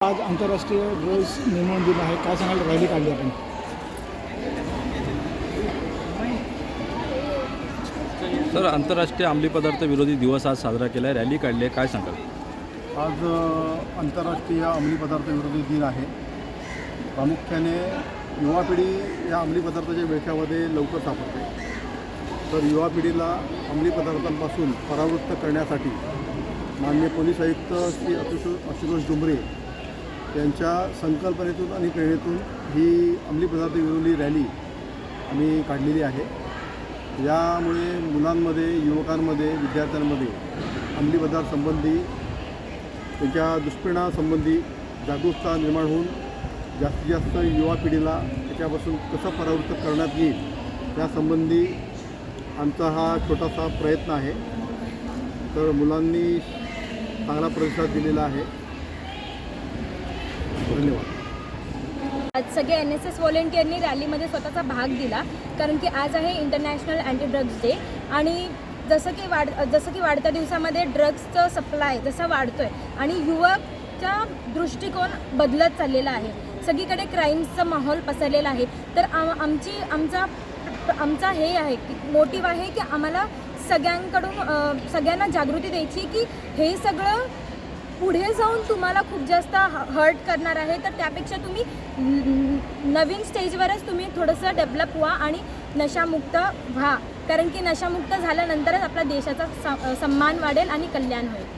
आज आंतरराष्ट्रीय ड्रग्स निर्मूलन दिन आहे. काय सांगाल, रॅली काढली आपण? सर, आंतरराष्ट्रीय अंमली पदार्थ विरोधी दिवस आज साजरा केला आहे, रॅली काढली आहे, काय सांगाल? आज आंतरराष्ट्रीय अंमली पदार्थ विरोधी दिन आहे. प्रामुख्याने युवा पिढी या अंमली पदार्थाच्या विळख्यामध्ये लवकर सापडते. तर युवा पिढीला अंमली पदार्थांपासून परावृत्त करण्यासाठी माननीय पोलीस आयुक्त श्री आशुतोष डुंबरे यांच्या संकल्पनेतून आणि प्रेरणेतून ही अंमली पदार्थ विरोधी रॅली आम्ही काढलेली आहे. यामुळे मुलांमध्ये, युवकांमध्ये, विद्यार्थ्यांमध्ये अंमली पदार्थांसंबंधी, त्यांच्या दुष्परिणामांसंबंधी जागरूकता निर्माण होऊन जास्तीत जास्त युवा पिढीला त्याच्यापासून कसं परावृत्त करण्यात येईल यासंबंधी आमचा हा छोटासा प्रयत्न आहे. तर मुलांनी चांगला प्रतिसाद दिलेला आहे. धन्यवाद. आज सगळे NSS व्हॉलेंटियरनी रॅलीमध्ये स्वतःचा भाग दिला, कारण की आज आहे इंटरनॅशनल अँटी ड्रग्स डे. आणि जसं की वाढत्या दिवसामध्ये ड्रग्सचं सप्लाय जसा वाढतो आहे आणि युवकचा दृष्टिकोन बदलत चाललेला आहे, सगळीकडे क्राईम्सचा माहोल पसरलेला आहे. तर आमचा हे आहे की मोटिव्ह आहे की आम्हाला सगळ्यांना जागृती द्यायची की हे सगळं पुढे जाऊन तुम्हाला खूप जास्त हर्ट करणार आहे. तर त्यापेक्षा तुम्ही नवीन स्टेजवरच तुम्ही थोडंसं डेव्हलप व्हा आणि नशामुक्त व्हा, कारण की नशामुक्त झाल्यानंतरच आपल्या देशाचा सन्मान वाढेल आणि कल्याण होईल.